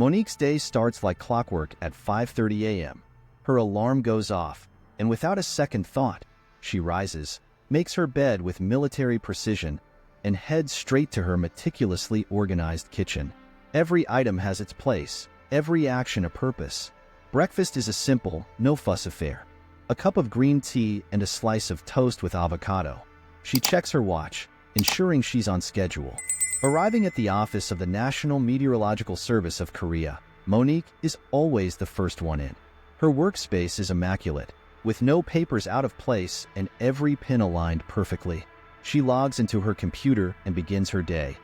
Monique's day starts like clockwork at 5:30 a.m. Her alarm goes off, and without a second thought, she rises, makes her bed with military precision, and heads straight to her meticulously organized kitchen. Every item has its place, every action a purpose. Breakfast is a simple, no-fuss affair. A cup of green tea and a slice of toast with avocado. She checks her watch, ensuring she's on schedule. Arriving at the office of the National Meteorological Service of Korea, Monique is always the first one in. Her workspace is immaculate, with no papers out of place and every pin aligned perfectly. She logs into her computer and begins her day,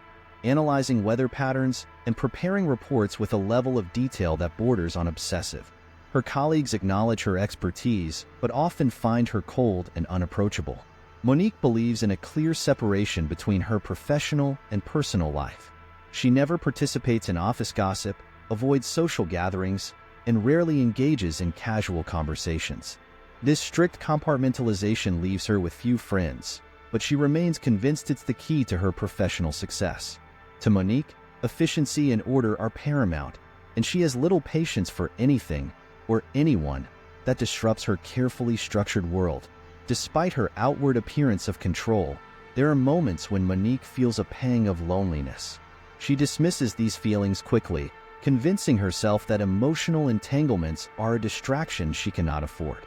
analyzing weather patterns and preparing reports with a level of detail that borders on obsessive. Her colleagues acknowledge her expertise, but often find her cold and unapproachable. Monique believes in a clear separation between her professional and personal life. She never participates in office gossip, avoids social gatherings, and rarely engages in casual conversations. This strict compartmentalization leaves her with few friends, but she remains convinced it's the key to her professional success. To Monique, efficiency and order are paramount, and she has little patience for anything or anyone that disrupts her carefully structured world. Despite her outward appearance of control, there are moments when Monique feels a pang of loneliness. She dismisses these feelings quickly, convincing herself that emotional entanglements are a distraction she cannot afford.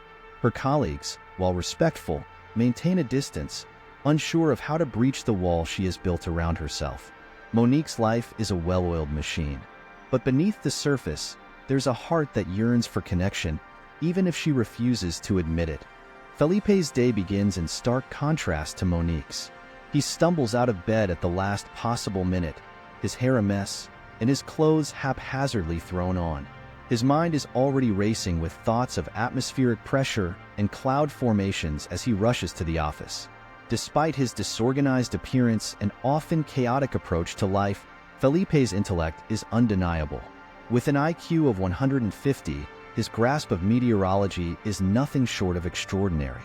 Her colleagues, while respectful, maintain a distance, unsure of how to breach the wall she has built around herself. Monique's life is a well-oiled machine, but beneath the surface, there's a heart that yearns for connection, even if she refuses to admit it. Felipe's day begins in stark contrast to Monique's. He stumbles out of bed at the last possible minute, his hair a mess, and his clothes haphazardly thrown on. His mind is already racing with thoughts of atmospheric pressure and cloud formations as he rushes to the office. Despite his disorganized appearance and often chaotic approach to life, Felipe's intellect is undeniable. With an IQ of 150, his grasp of meteorology is nothing short of extraordinary.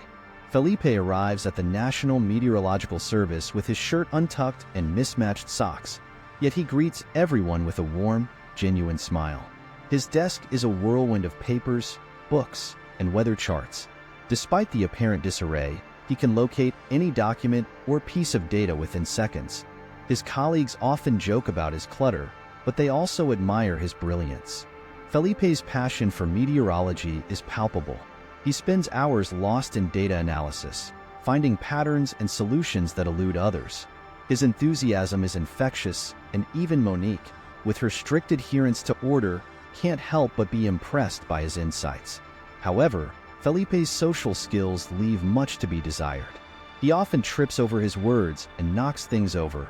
Felipe arrives at the National Meteorological Service with his shirt untucked and mismatched socks, yet he greets everyone with a warm, genuine smile. His desk is a whirlwind of papers, books, and weather charts. Despite the apparent disarray, he can locate any document or piece of data within seconds. His colleagues often joke about his clutter, but they also admire his brilliance. Felipe's passion for meteorology is palpable. He spends hours lost in data analysis, finding patterns and solutions that elude others. His enthusiasm is infectious, and even Monique, with her strict adherence to order, can't help but be impressed by his insights. However, Felipe's social skills leave much to be desired. He often trips over his words and knocks things over,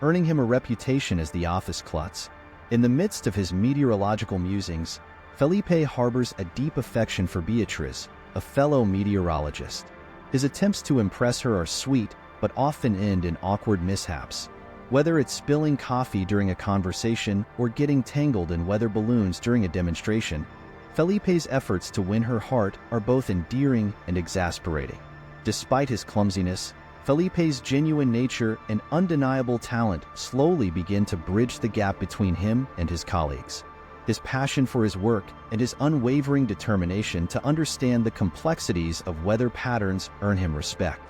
earning him a reputation as the office klutz. In the midst of his meteorological musings, Felipe harbors a deep affection for Beatriz, a fellow meteorologist. His attempts to impress her are sweet, but often end in awkward mishaps. Whether it's spilling coffee during a conversation or getting tangled in weather balloons during a demonstration, Felipe's efforts to win her heart are both endearing and exasperating. Despite his clumsiness, Felipe's genuine nature and undeniable talent slowly begin to bridge the gap between him and his colleagues. His passion for his work and his unwavering determination to understand the complexities of weather patterns earn him respect.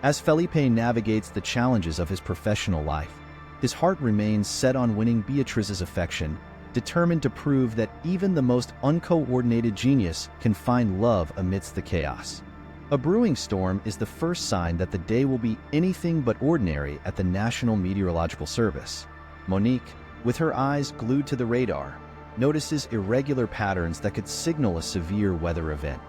As Felipe navigates the challenges of his professional life, his heart remains set on winning Beatriz's affection, determined to prove that even the most uncoordinated genius can find love amidst the chaos. A brewing storm is the first sign that the day will be anything but ordinary at the National Meteorological Service. Monique, with her eyes glued to the radar, notices irregular patterns that could signal a severe weather event.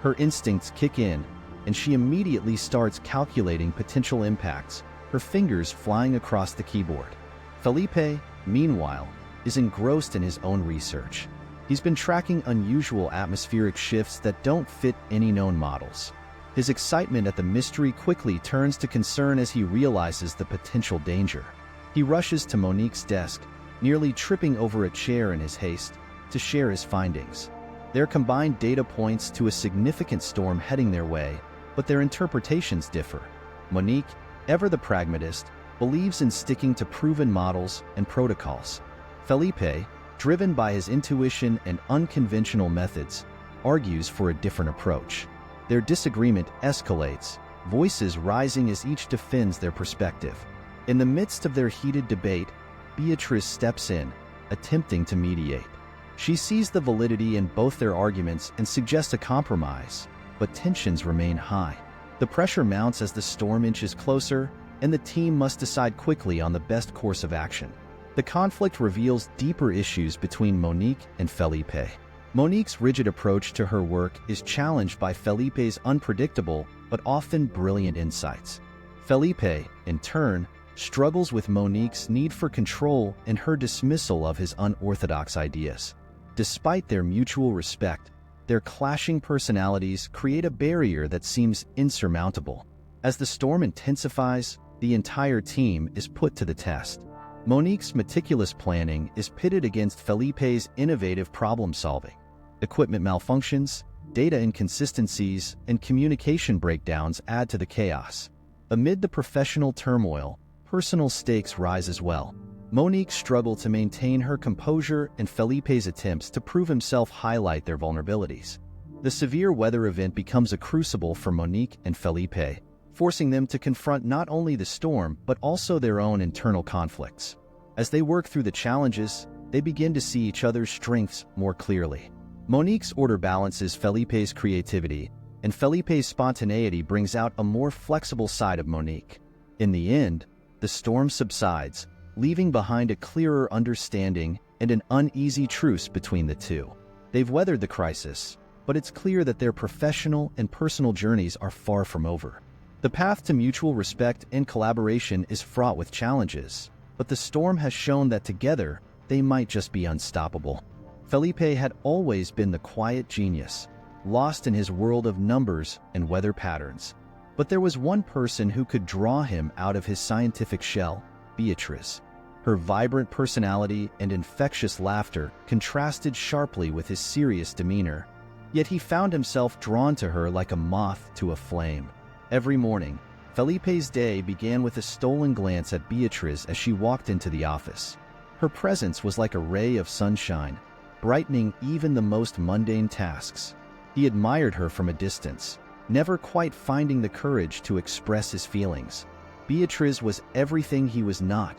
Her instincts kick in, and she immediately starts calculating potential impacts, her fingers flying across the keyboard. Felipe, meanwhile, is engrossed in his own research. He's been tracking unusual atmospheric shifts that don't fit any known models. His excitement at the mystery quickly turns to concern as he realizes the potential danger. He rushes to Monique's desk, nearly tripping over a chair in his haste, to share his findings. Their combined data points to a significant storm heading their way, but their interpretations differ. Monique, ever the pragmatist, believes in sticking to proven models and protocols. Felipe, driven by his intuition and unconventional methods, argues for a different approach. Their disagreement escalates, voices rising as each defends their perspective. In the midst of their heated debate, Beatrice steps in, attempting to mediate. She sees the validity in both their arguments and suggests a compromise, but tensions remain high. The pressure mounts as the storm inches closer, and the team must decide quickly on the best course of action. The conflict reveals deeper issues between Monique and Felipe. Monique's rigid approach to her work is challenged by Felipe's unpredictable but often brilliant insights. Felipe, in turn, struggles with Monique's need for control and her dismissal of his unorthodox ideas. Despite their mutual respect, their clashing personalities create a barrier that seems insurmountable. As the storm intensifies, the entire team is put to the test. Monique's meticulous planning is pitted against Felipe's innovative problem-solving. Equipment malfunctions, data inconsistencies, and communication breakdowns add to the chaos. Amid the professional turmoil, personal stakes rise as well. Monique's struggle to maintain her composure and Felipe's attempts to prove himself highlight their vulnerabilities. The severe weather event becomes a crucible for Monique and Felipe, forcing them to confront not only the storm but also their own internal conflicts. As they work through the challenges, they begin to see each other's strengths more clearly. Monique's order balances Felipe's creativity, and Felipe's spontaneity brings out a more flexible side of Monique. In the end, the storm subsides, leaving behind a clearer understanding and an uneasy truce between the two. They've weathered the crisis, but it's clear that their professional and personal journeys are far from over. The path to mutual respect and collaboration is fraught with challenges, but the storm has shown that together, they might just be unstoppable. Felipe had always been the quiet genius, lost in his world of numbers and weather patterns. But there was one person who could draw him out of his scientific shell: Beatrice. Her vibrant personality and infectious laughter contrasted sharply with his serious demeanor, yet he found himself drawn to her like a moth to a flame. Every morning, Felipe's day began with a stolen glance at Beatrice as she walked into the office. Her presence was like a ray of sunshine, brightening even the most mundane tasks. He admired her from a distance, never quite finding the courage to express his feelings. Beatrice was everything he was not: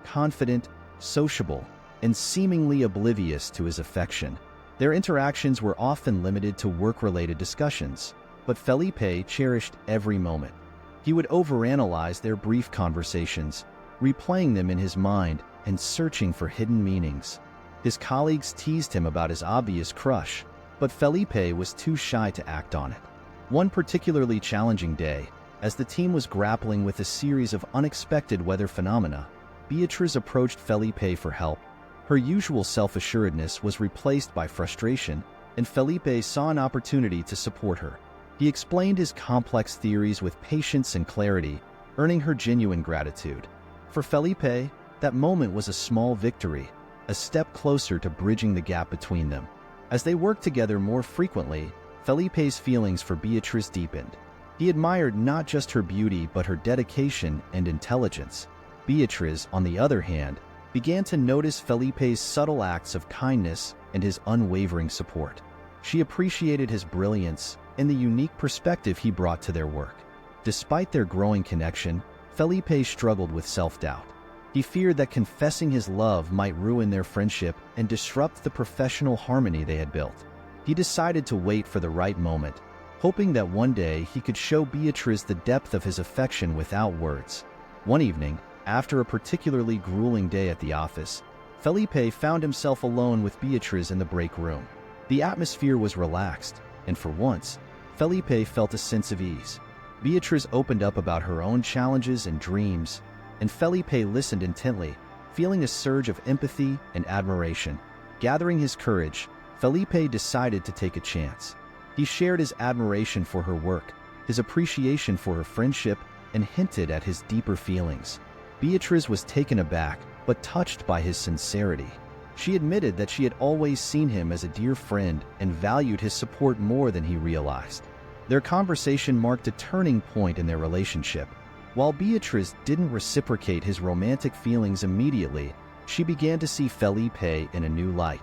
confident, sociable, and seemingly oblivious to his affection. Their interactions were often limited to work-related discussions, but Felipe cherished every moment. He would overanalyze their brief conversations, replaying them in his mind and searching for hidden meanings. His colleagues teased him about his obvious crush, but Felipe was too shy to act on it. One particularly challenging day, as the team was grappling with a series of unexpected weather phenomena, Beatrice approached Felipe for help. Her usual self-assuredness was replaced by frustration, and Felipe saw an opportunity to support her. He explained his complex theories with patience and clarity, earning her genuine gratitude. For Felipe, that moment was a small victory, a step closer to bridging the gap between them. As they worked together more frequently, Felipe's feelings for Beatrice deepened. He admired not just her beauty but her dedication and intelligence. Beatrice, on the other hand, began to notice Felipe's subtle acts of kindness and his unwavering support. She appreciated his brilliance and the unique perspective he brought to their work. Despite their growing connection, Felipe struggled with self-doubt. He feared that confessing his love might ruin their friendship and disrupt the professional harmony they had built. He decided to wait for the right moment, hoping that one day he could show Beatrice the depth of his affection without words. One evening, after a particularly grueling day at the office, Felipe found himself alone with Beatrice in the break room. The atmosphere was relaxed, and for once, Felipe felt a sense of ease. Beatrice opened up about her own challenges and dreams, and Felipe listened intently, feeling a surge of empathy and admiration. Gathering his courage, Felipe decided to take a chance. He shared his admiration for her work, his appreciation for her friendship, and hinted at his deeper feelings. Beatrice was taken aback, but touched by his sincerity. She admitted that she had always seen him as a dear friend and valued his support more than he realized. Their conversation marked a turning point in their relationship. While Beatrice didn't reciprocate his romantic feelings immediately, she began to see Felipe in a new light.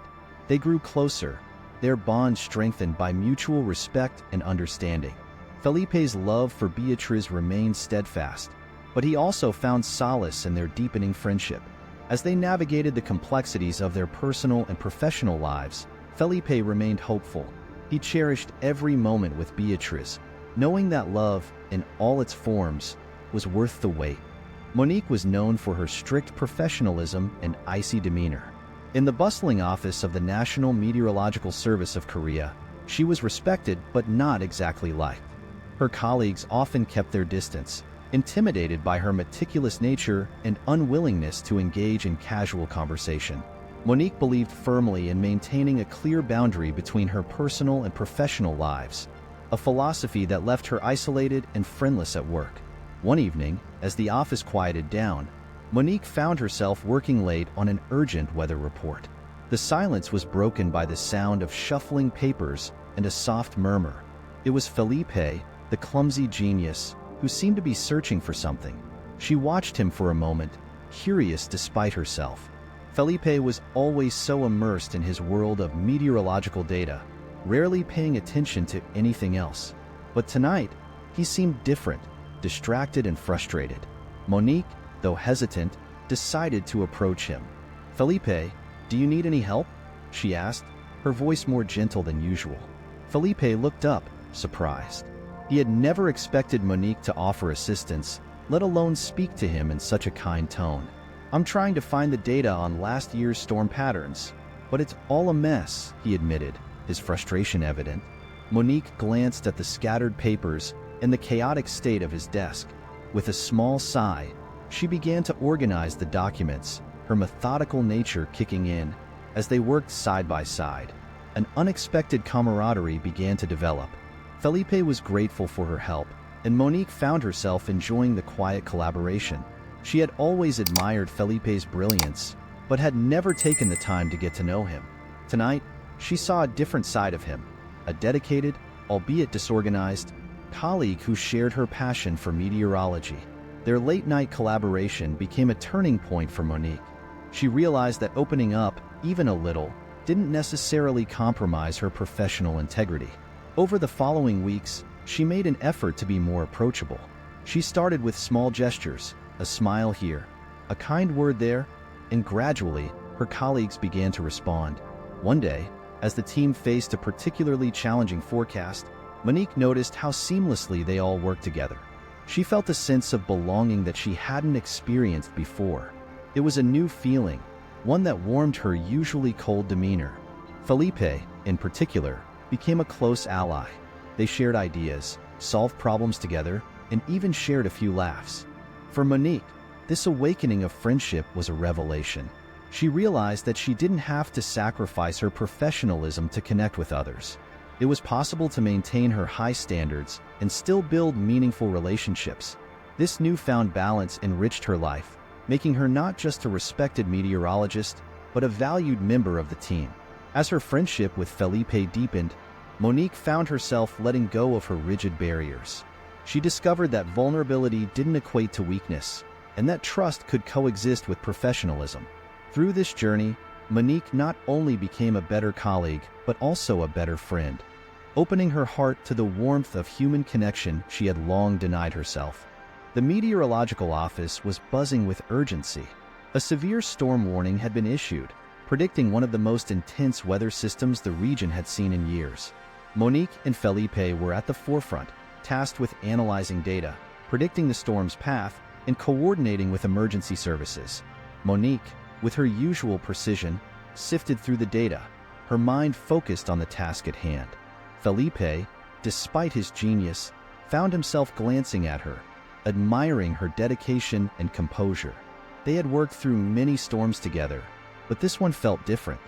They grew closer, their bond strengthened by mutual respect and understanding. Felipe's love for Beatriz remained steadfast, but he also found solace in their deepening friendship. As they navigated the complexities of their personal and professional lives, Felipe remained hopeful. He cherished every moment with Beatriz, knowing that love, in all its forms, was worth the wait. Monique was known for her strict professionalism and icy demeanor. In the bustling office of the National Meteorological Service of Korea, she was respected but not exactly liked. Her colleagues often kept their distance, intimidated by her meticulous nature and unwillingness to engage in casual conversation. Monique believed firmly in maintaining a clear boundary between her personal and professional lives, a philosophy that left her isolated and friendless at work. One evening, as the office quieted down, Monique found herself working late on an urgent weather report. The silence was broken by the sound of shuffling papers and a soft murmur. It was Felipe, the clumsy genius, who seemed to be searching for something. She watched him for a moment, curious despite herself. Felipe was always so immersed in his world of meteorological data, rarely paying attention to anything else. But tonight, he seemed different, distracted and frustrated. Monique, though hesitant, decided to approach him. "Felipe, do you need any help?" she asked, her voice more gentle than usual. Felipe looked up, surprised. He had never expected Monique to offer assistance, let alone speak to him in such a kind tone. "I'm trying to find the data on last year's storm patterns, but it's all a mess," he admitted, his frustration evident. Monique glanced at the scattered papers and the chaotic state of his desk. With a small sigh, she began to organize the documents, her methodical nature kicking in. As they worked side by side, an unexpected camaraderie began to develop. Felipe was grateful for her help, and Monique found herself enjoying the quiet collaboration. She had always admired Felipe's brilliance, but had never taken the time to get to know him. Tonight, she saw a different side of him, a dedicated, albeit disorganized, colleague who shared her passion for meteorology. Their late-night collaboration became a turning point for Monique. She realized that opening up, even a little, didn't necessarily compromise her professional integrity. Over the following weeks, she made an effort to be more approachable. She started with small gestures, a smile here, a kind word there, and gradually, her colleagues began to respond. One day, as the team faced a particularly challenging forecast, Monique noticed how seamlessly they all worked together. She felt a sense of belonging that she hadn't experienced before. It was a new feeling, one that warmed her usually cold demeanor. Felipe, in particular, became a close ally. They shared ideas, solved problems together, and even shared a few laughs. For Monique, this awakening of friendship was a revelation. She realized that she didn't have to sacrifice her professionalism to connect with others. It was possible to maintain her high standards and still build meaningful relationships. This newfound balance enriched her life, making her not just a respected meteorologist, but a valued member of the team. As her friendship with Felipe deepened, Monique found herself letting go of her rigid barriers. She discovered that vulnerability didn't equate to weakness, and that trust could coexist with professionalism. Through this journey, Monique not only became a better colleague, but also a better friend, opening her heart to the warmth of human connection she had long denied herself. The meteorological office was buzzing with urgency. A severe storm warning had been issued, predicting one of the most intense weather systems the region had seen in years. Monique and Felipe were at the forefront, tasked with analyzing data, predicting the storm's path, and coordinating with emergency services. Monique, with her usual precision, sifted through the data, her mind focused on the task at hand. Felipe, despite his genius, found himself glancing at her, admiring her dedication and composure. They had worked through many storms together, but this one felt different.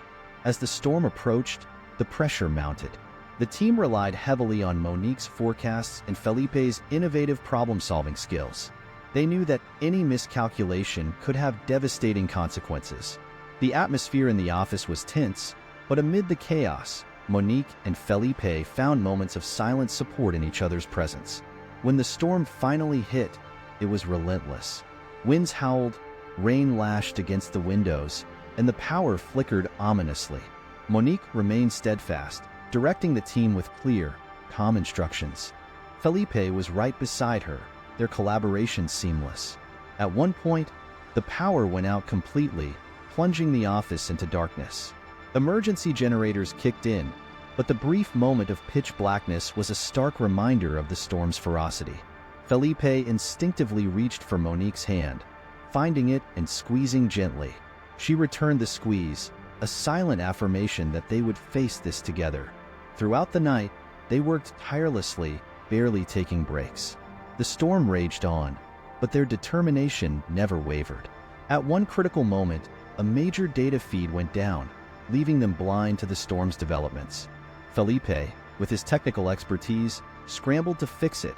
As the storm approached, the pressure mounted. The team relied heavily on Monique's forecasts and Felipe's innovative problem-solving skills. They knew that any miscalculation could have devastating consequences. The atmosphere in the office was tense, but amid the chaos, Monique and Felipe found moments of silent support in each other's presence. When the storm finally hit, it was relentless. Winds howled, Rain lashed against the windows, and the power flickered ominously. Monique remained steadfast, directing the team with clear, calm instructions. Felipe was right beside her, their collaboration seamless. At one point, the power went out completely, plunging the office into darkness. Emergency generators kicked in, but the brief moment of pitch blackness was a stark reminder of the storm's ferocity. Felipe instinctively reached for Monique's hand, finding it and squeezing gently. She returned the squeeze, a silent affirmation that they would face this together. Throughout the night, they worked tirelessly, barely taking breaks. The storm raged on, but their determination never wavered. At one critical moment, a major data feed went down, leaving them blind to the storm's developments. Felipe, with his technical expertise, scrambled to fix it,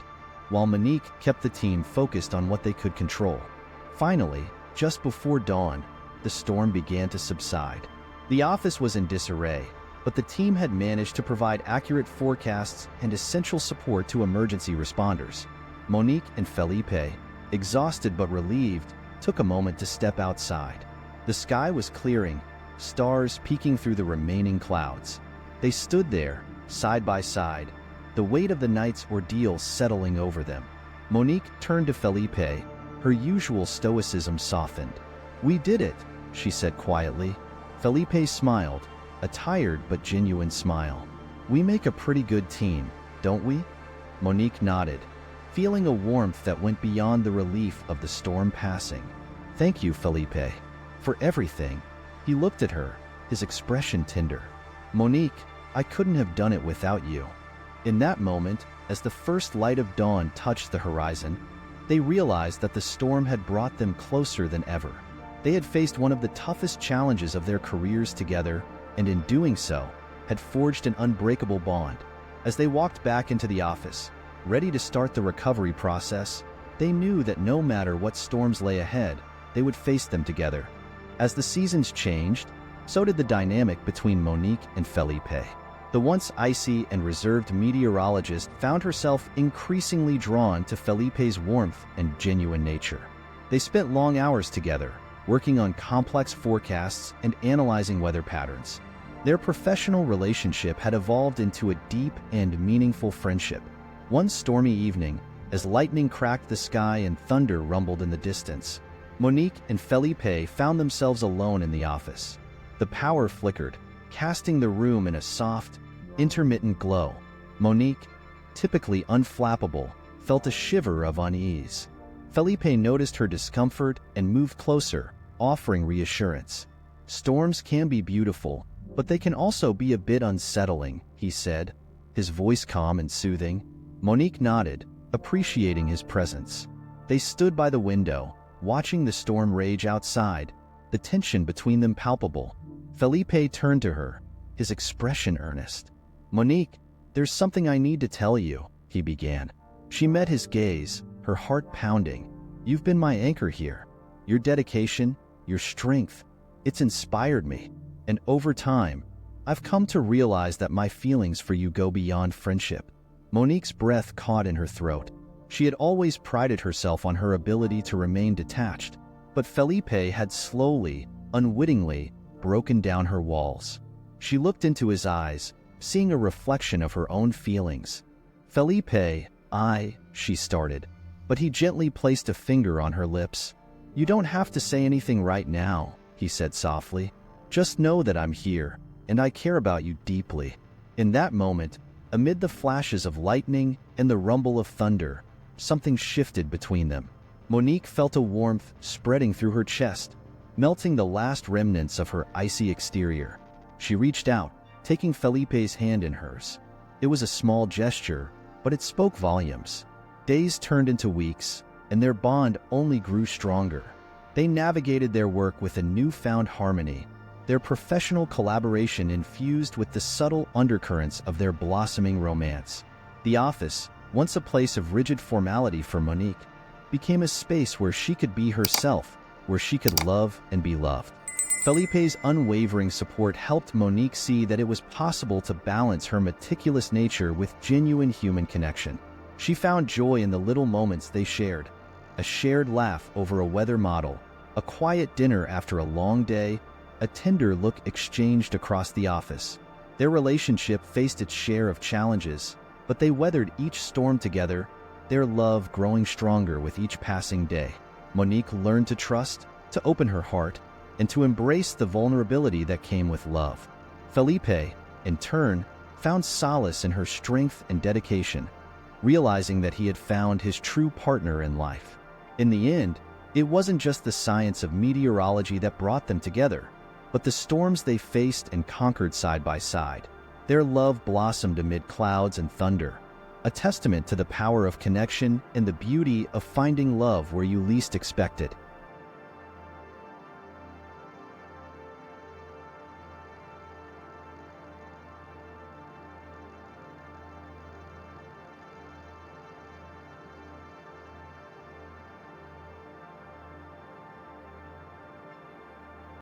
while Monique kept the team focused on what they could control. Finally, just before dawn, the storm began to subside. The office was in disarray, but the team had managed to provide accurate forecasts and essential support to emergency responders. Monique and Felipe, exhausted but relieved, took a moment to step outside. The sky was clearing, stars peeking through the remaining clouds. They stood there, side by side, the weight of the night's ordeal settling over them. Monique turned to Felipe, her usual stoicism softened. "We did it," she said quietly. Felipe smiled, a tired but genuine smile. "We make a pretty good team, don't we?" Monique nodded, feeling a warmth that went beyond the relief of the storm passing. "Thank you, Felipe, for everything." He looked at her, his expression tender. "Monique, I couldn't have done it without you." In that moment, as the first light of dawn touched the horizon, they realized that the storm had brought them closer than ever. They had faced one of the toughest challenges of their careers together, and in doing so, had forged an unbreakable bond. As they walked back into the office, ready to start the recovery process, they knew that no matter what storms lay ahead, they would face them together. As the seasons changed, so did the dynamic between Monique and Felipe. The once icy and reserved meteorologist found herself increasingly drawn to Felipe's warmth and genuine nature. They spent long hours together, working on complex forecasts and analyzing weather patterns. Their professional relationship had evolved into a deep and meaningful friendship. One stormy evening, as lightning cracked the sky and thunder rumbled in the distance, Monique and Felipe found themselves alone in the office. The power flickered, casting the room in a soft, intermittent glow. Monique, typically unflappable, felt a shiver of unease. Felipe noticed her discomfort and moved closer, offering reassurance. "Storms can be beautiful, but they can also be a bit unsettling," he said, his voice calm and soothing. Monique nodded, appreciating his presence. They stood by the window, watching the storm rage outside, the tension between them palpable. Felipe turned to her, his expression earnest. "Monique, there's something I need to tell you," he began. She met his gaze, her heart pounding. "You've been my anchor here. Your dedication, your strength, it's inspired me. And over time, I've come to realize that my feelings for you go beyond friendship." Monique's breath caught in her throat. She had always prided herself on her ability to remain detached, but Felipe had slowly, unwittingly, broken down her walls. She looked into his eyes, seeing a reflection of her own feelings. "Felipe, she started, but he gently placed a finger on her lips. "You don't have to say anything right now," he said softly. "Just know that I'm here, and I care about you deeply." In that moment, amid the flashes of lightning and the rumble of thunder, something shifted between them. Monique felt a warmth spreading through her chest, melting the last remnants of her icy exterior. She reached out, taking Felipe's hand in hers. It was a small gesture, but it spoke volumes. Days turned into weeks, and their bond only grew stronger. They navigated their work with a newfound harmony, their professional collaboration infused with the subtle undercurrents of their blossoming romance. The office, once a place of rigid formality for Monique, became a space where she could be herself, where she could love and be loved. Felipe's unwavering support helped Monique see that it was possible to balance her meticulous nature with genuine human connection. She found joy in the little moments they shared, a shared laugh over a weather model, A quiet dinner after a long day, a tender look exchanged across the office. Their relationship faced its share of challenges, but they weathered each storm together, their love growing stronger with each passing day. Monique learned to trust, to open her heart, and to embrace the vulnerability that came with love. Felipe, in turn, found solace in her strength and dedication, realizing that he had found his true partner in life. In the end, it wasn't just the science of meteorology that brought them together, but the storms they faced and conquered side by side. Their love blossomed amid clouds and thunder, a testament to the power of connection and the beauty of finding love where you least expect it.